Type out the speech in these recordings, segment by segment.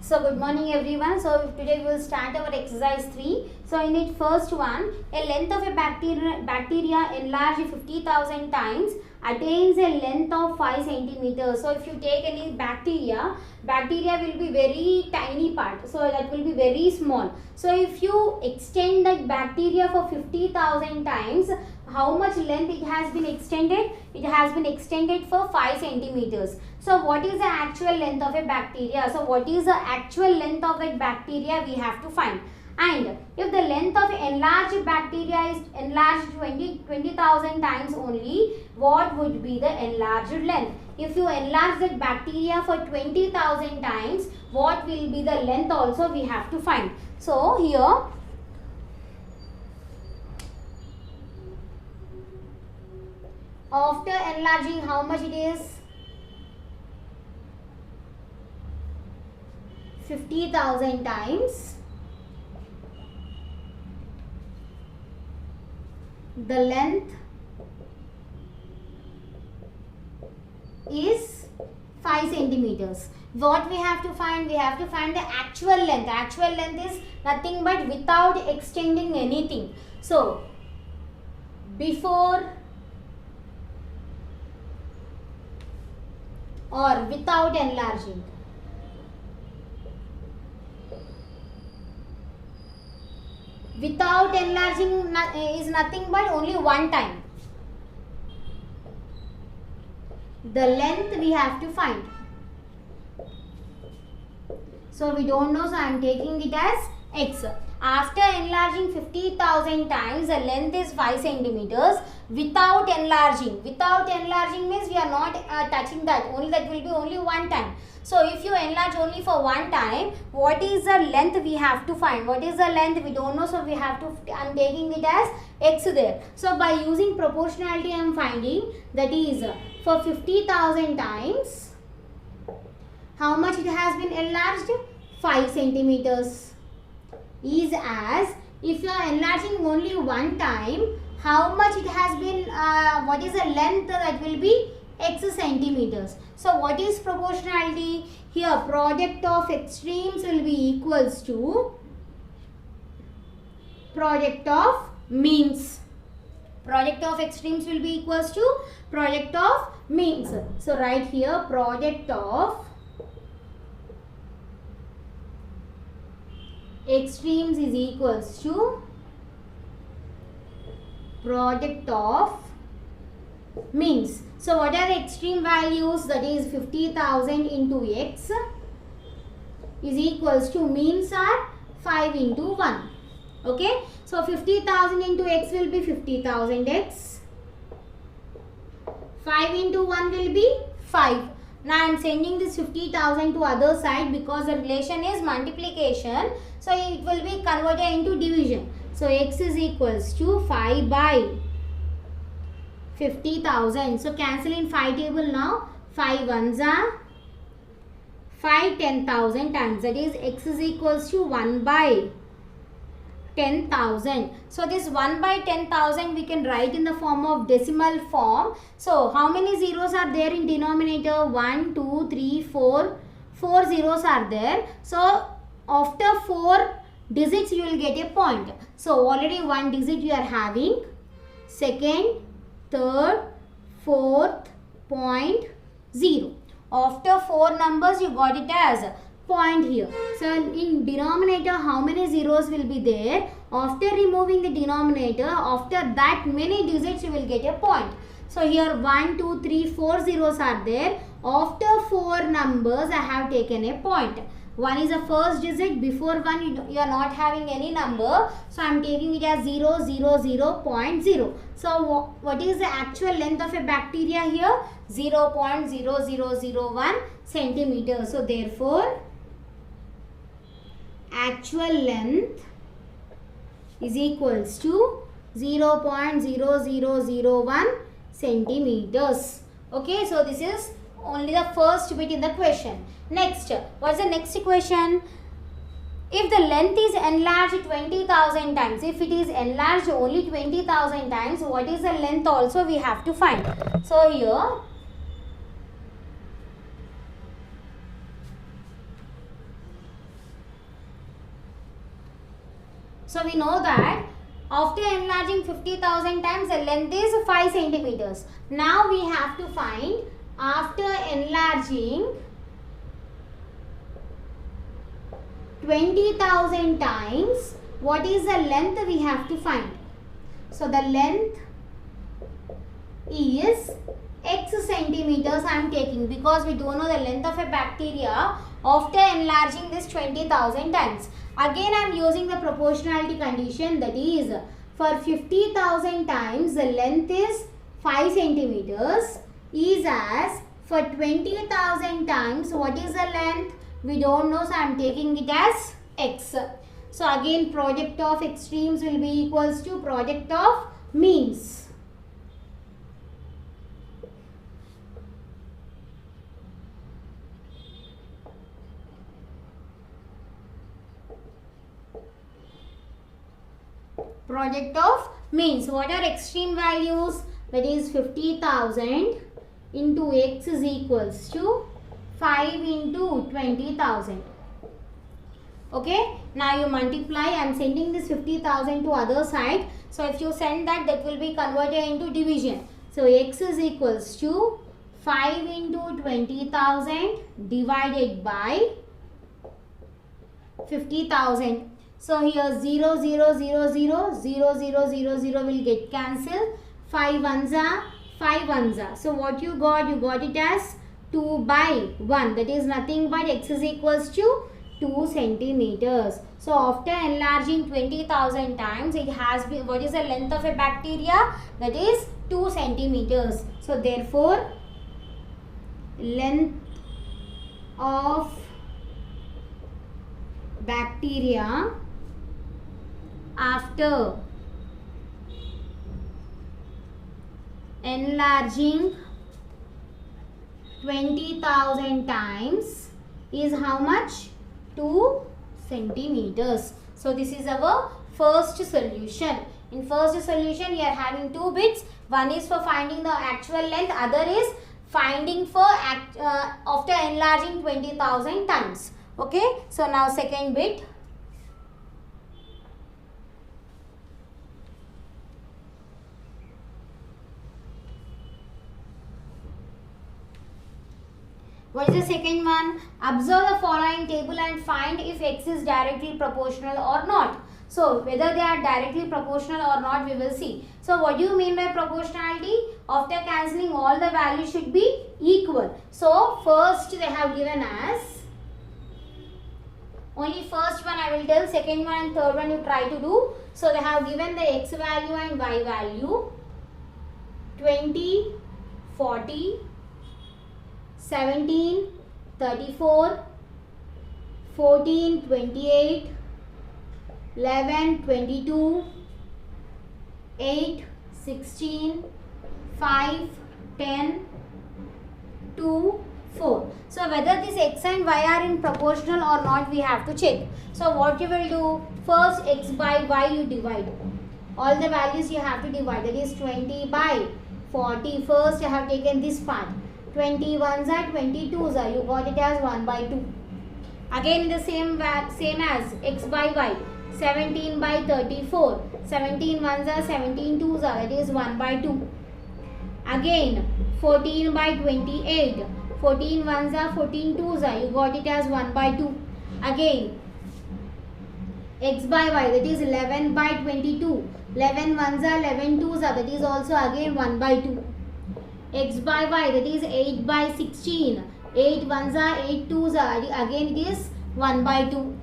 So good morning everyone. So today we will start our exercise 3. So in it first one, a length of a bacteria enlarged 50,000 times attains a length of 5 centimeters. So if you take any bacteria will be very tiny part. So that will be very small. So if you extend that bacteria for 50,000 times, how much length it has been extended? It has been extended for 5 centimeters. So what is the actual length of a bacteria? So what is the actual length of that bacteria we have to find. And if the length of enlarged bacteria is enlarged 20,000 times only, what would be the enlarged length? If you enlarge that bacteria for 20,000 times, what will be the length also we have to find. So here, after enlarging, how much it is? 50,000 times. The length is 5 centimeters. What we have to find? We have to find the actual length. Actual length is nothing but without extending anything. So, before or without enlarging. Without enlarging is nothing but only one time. The length we have to find. So we don't know, so I am taking it as x. After enlarging 50,000 times, the length is 5 centimeters. Without enlarging. Without enlarging means we are not touching that. Only that will be only one time. So if you enlarge only for one time, what is the length we have to find? What is the length? We don't know. So we have to, I am taking it as x there. So by using proportionality, I am finding that is for 50,000 times, how much it has been enlarged? 5 centimeters. Is as if you are enlarging only one time, how much it has been, what is the length? That will be x centimeters. So what is proportionality? Here product of extremes will be equals to product of means. Product of extremes will be equals to product of means. So right here product of extremes is equals to product of means. So what are the extreme values? That is 50,000 into x is equals to means are 5 into 1. Okay. So 50,000 into x will be 50,000 x. 5 into 1 will be 5. Now I am sending this 50,000 to other side because the relation is multiplication. So it will be converted into division. So x is equals to 5 by 50,000. So cancel in 5 table now. 5 ones are 5 10,000 times. That is x is equals to 1 by 10,000. So this 1 by 10,000 we can write in the form of decimal form. So how many zeros are there in denominator? 1, 2, 3, 4. 4 zeros are there. So after 4 digits you will get a point. So already one digit you are having. Second, third, fourth, point, 0. After 4 numbers you got it as point here. So in denominator how many zeros will be there? After removing the denominator, after that many digits you will get a point. So here 1, 2, 3, 4 zeros are there. After 4 numbers I have taken a point. 1 is the first digit. Before 1 you are not having any number. So I am taking it as 0, 0, 0, 0.0. So what is the actual length of a bacteria here? 0.0001 centimeter. So therefore actual length is equals to 0.0001 centimeters. Okay, so this is only the first bit in the question. Next, what's the next equation? If the length is enlarged 20,000 times, if it is enlarged only 20,000 times, what is the length also we have to find. So here So we know that after enlarging 50,000 times, the length is 5 centimeters. Now we have to find after enlarging 20,000 times, what is the length we have to find. So the length is x centimeters I am taking, because we don't know the length of a bacteria after enlarging this 20,000 times. Again I am using the proportionality condition, that is for 50,000 times the length is 5 centimeters, is as for 20,000 times what is the length we don't know, so I am taking it as x. So again product of extremes will be equals to product of means. Product of means. What are extreme values? That is 50,000 into x is equals to 5 into 20,000. Okay. Now you multiply. I am sending this 50,000 to other side. So if you send that, that will be converted into division. So x is equals to 5 into 20,000 divided by 50,000. So here 0, 0, 0, 0, 0, 0, 0, 0 will get cancelled. 5 ones are 5 ones are. So what you got it as 2 by 1. That is nothing but x is equals to 2 centimeters. So after enlarging 20,000 times, it has been, what is the length of a bacteria? That is 2 centimeters. So therefore, length of bacteria after enlarging 20,000 times is how much? 2 centimeters. So this is our first solution. In first solution, we are having 2 bits. One is for finding the actual length, other is finding for after enlarging 20,000 times. Okay. So now second bit. What is the second one? Observe the following table and find if x is directly proportional or not. So whether they are directly proportional or not, we will see. So what do you mean by proportionality? After cancelling, all the values should be equal. So first they have given as, only first one I will tell, second one and third one you try to do. So they have given the x value and y value 20, 40, 17, 34, 14, 28, 11, 22, 8, 16, 5, 10, 2, 4. So whether this x and y are in proportional or not, we have to check. So what you will do? First x by y you divide. All the values you have to divide. That is 20 by 40. First you have taken this part. 21s are 22s are. You got it as 1 by 2. Again the same as x by y. 17 by 34. 17 ones are 17 twos are. That is 1 by 2. Again 14 by 28. 14 ones are 14 twos are. You got it as 1 by 2. Again x by y, that is 11 by 22. 11 ones are 11 twos are. That is also again 1 by 2. X by y, that is 8 by 16. 8 ones are 8 twos are. Again it is 1 by 2.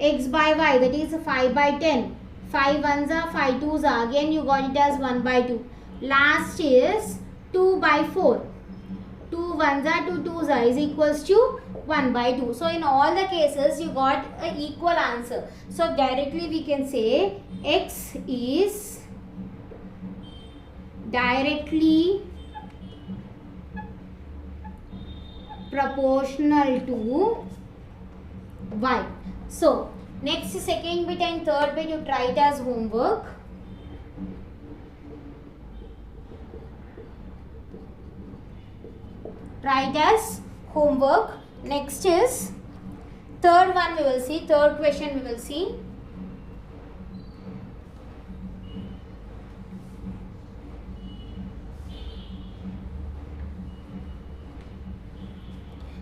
X by y, that is 5 by 10. 5 ones are 5 twos are. Again you got it as 1 by 2. Last is 2 by 4. 2 ones are 2 twos are is equals to 1 by 2. So in all the cases you got an equal answer. So directly we can say x is directly proportional to y. So next second bit and third bit you try it as homework. Try it as homework. Next is third one we will see. Third question we will see.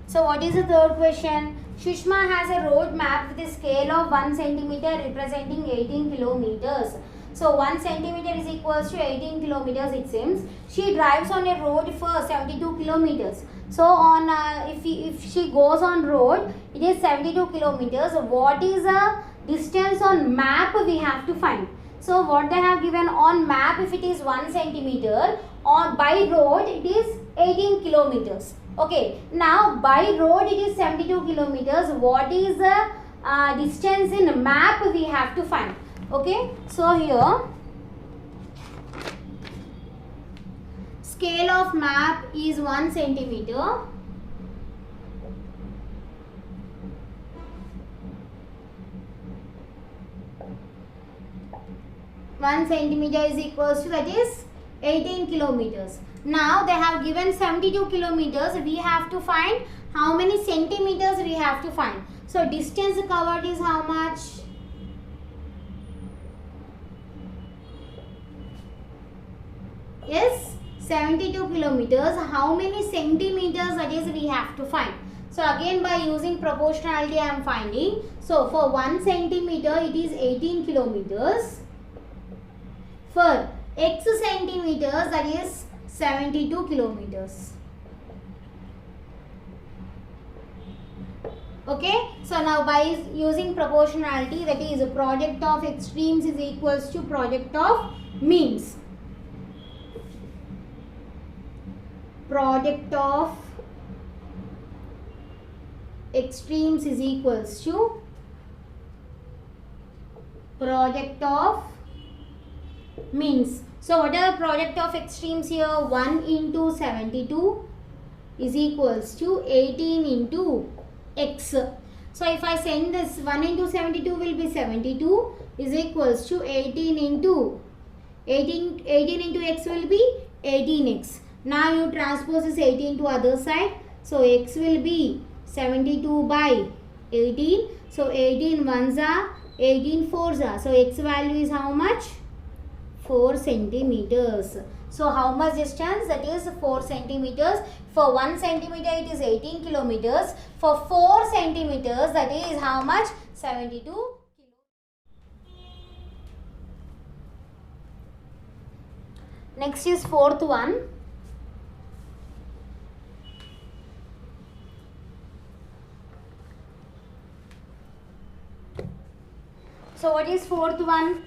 So what is the third question? Shushma has a road map with a scale of 1 centimeter representing 18 kilometers. So 1 centimeter is equals to 18 kilometers it seems. She drives on a road for 72 kilometers. So on if she goes on road, it is 72 kilometers. What is the distance on map we have to find? So what they have given on map, if it is 1 centimeter, or by road it is 18 kilometers. Okay, now by road it is 72 kilometers. What is the distance in map we have to find? Okay, so here scale of map is 1 centimeter. One centimeter is equals to, that is 18 kilometers. Now they have given 72 kilometers. We have to find how many centimeters we have to find. So distance covered is how much? Yes, 72 kilometers. How many centimeters that is we have to find? So again by using proportionality I am finding. So for 1 centimeter it is 18 kilometers. For x centimeters that is 72 kilometers. Okay, so now by using proportionality, that is product of extremes is equals to product of means. Product of extremes is equals to product of means. So what are the product of extremes here? 1 into 72 is equals to 18 into x. So if I send this 1 into 72 will be 72 is equals to 18 into x will be 18x. Now you transpose this 18 to other side. So x will be 72 by 18. So 18 ones are 18 fours are. So x value is how much? 4 centimeters. So how much distance? That is 4 centimeters. For 1 centimeter it is 18 kilometers. For 4 centimeters that is how much? 72 kilometers. Next is fourth one. So what is fourth one?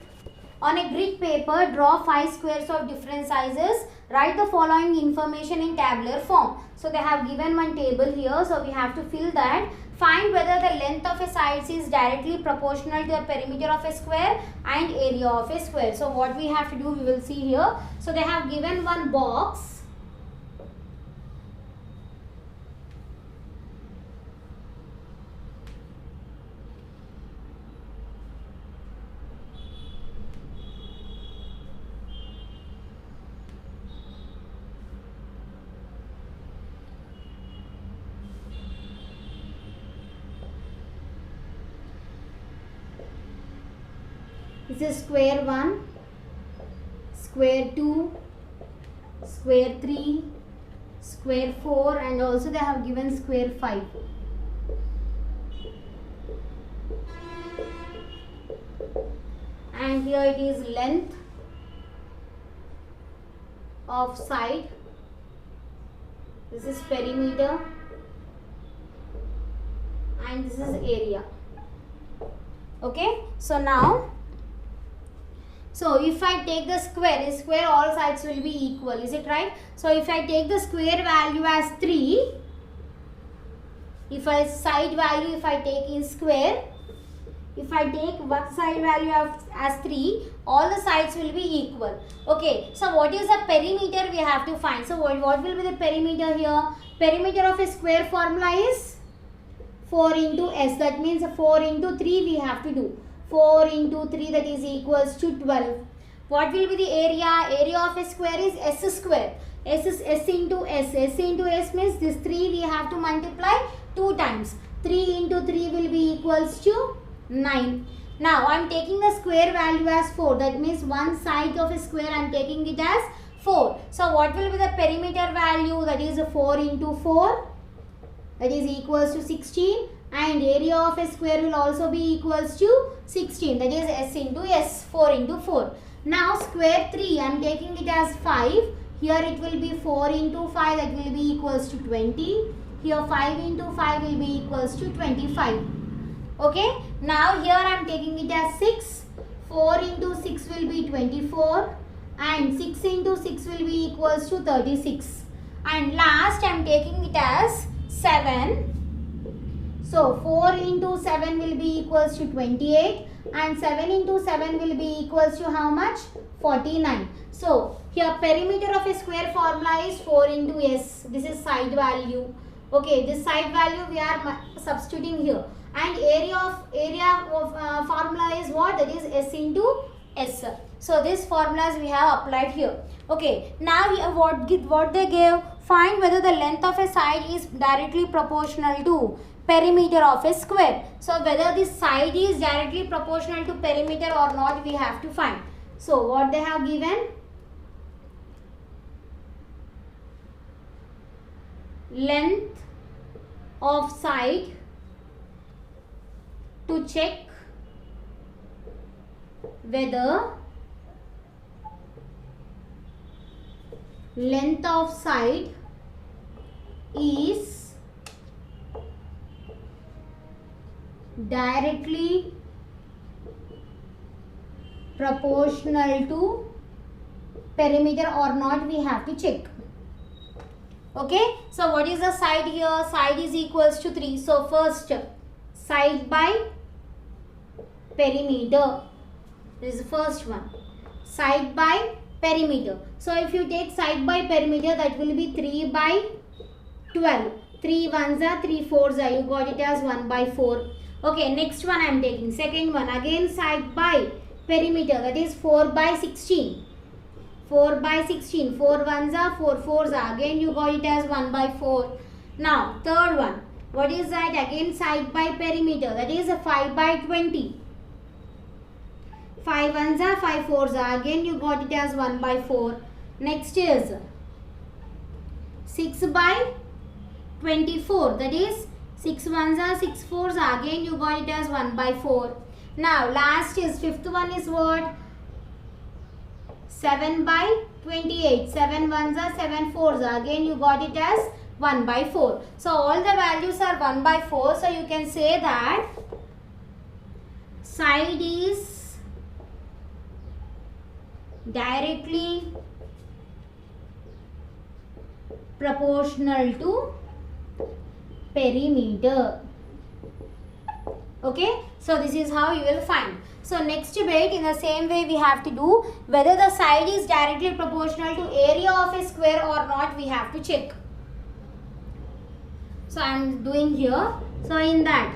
On a grid paper, draw 5 squares of different sizes. Write the following information in tabular form. So they have given one table here. So we have to fill that. Find whether the length of a side is directly proportional to the perimeter of a square and area of a square. So what we have to do, we will see here. So they have given one box. This is square 1, square 2, square 3, square 4 and also they have given square 5. And here it is length of side. This is perimeter and this is area. Okay, so now if I take the square all sides will be equal, is it right? So if I take the square value as 3, if I take in square, if I take one side value as 3, all the sides will be equal. Okay, so what is the perimeter we have to find? So what will be the perimeter here? Perimeter of a square formula is 4 into s. That means 4 into 3 we have to do. 4 into 3 that is equals to 12. What will be the area? Area of a square is s square. S is s into s. S into s means this 3 we have to multiply 2 times. 3 into 3 will be equals to 9. Now I am taking the square value as 4. That means one side of a square I am taking it as 4. So what will be the perimeter value? That is 4 into 4. that is equals to 16, and area of a square will also be equals to 16, that is s into s, 4 into 4. Now square 3, I am taking it as 5. Here it will be 4 into 5, that will be equals to 20. Here 5 into 5 will be equals to 25. Okay. Now here I am taking it as 6. 4 into 6 will be 24. And 6 into 6 will be equals to 36. And last I am taking it as 7. So 4 into 7 will be equals to 28. And 7 into 7 will be equals to how much? 49. So here perimeter of a square formula is 4 into s. This is side value. Okay, this side value we are substituting here. And area of formula is what? That is s into s. So this formulas we have applied here. Okay, now here what they gave, find whether the length of a side is directly proportional to perimeter of a square. So whether this side is directly proportional to perimeter or not, we have to find. So what they have given, length of side to check whether length of side is directly proportional to perimeter or not, we have to check. Okay, so what is the side here? Side is equals to 3. So first, side by perimeter. This is the first one. Side by perimeter. So if you take side by perimeter, that will be 3 by 12. 3 ones are 3 fours are. You got it as 1 by 4. Okay, next one I am taking. Second one, again side by perimeter, that is 4 by 16. 4 by 16. 4 ones are 4 fours are. Again you got it as 1 by 4. Now third one, what is that? Again side by perimeter, that is 5 by 20. 5 ones are 5 fours are. Again you got it as 1 by 4. Next is 6 by 24, that is 6 ones are 6 fours are. Again you got it as 1 by 4. Now last is fifth one is what? 7 by 28. 7 ones are 7 fours are. Again you got it as 1 by 4. So all the values are 1 by 4. So you can say that side is directly proportional to perimeter. Okay, so this is how you will find. So next bit, in the same way we have to do whether the side is directly proportional to area of a square or not, we have to check. So I am doing here. So in that,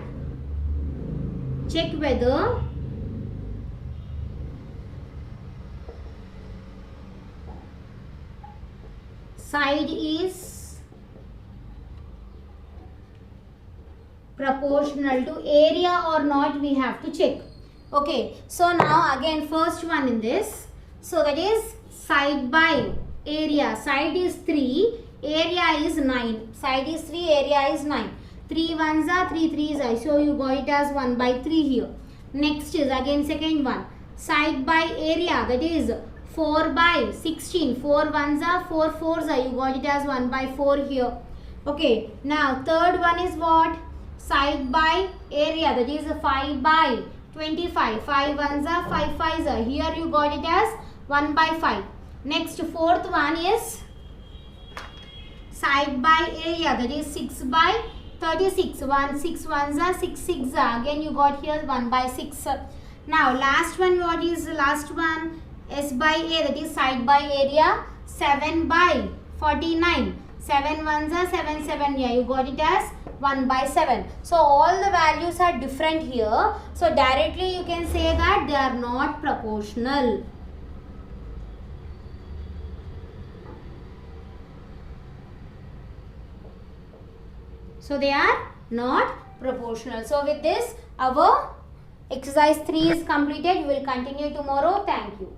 check whether side is proportional to area or not, we have to check. Okay, so now again first one in this, so that is side by area. Side is 3, area is 9. Side is 3, area is 9. 3 ones are 3 threes are. So you got it as 1 by 3 here. Next is again second one, side by area, that is 4 by 16. 4 ones are 4 fours are. You got it as 1 by 4 here. Okay, now third one is what? Side by area, that is 5 by 25. 5 ones are 5 fives are. Here you got it as 1 by 5. Next fourth one is side by area, that is 6 by 36. 6 ones are 6 sixes are. Again you got here 1 by 6. Now last one, what is the last one? S by A, that is side by area, 7 by 49. 7 ones are 7 7. Yeah, you got it as 1 by 7. So all the values are different here. So directly you can say that they are not proportional. So they are not proportional. So with this, our exercise 3 is completed. We will continue tomorrow. Thank you.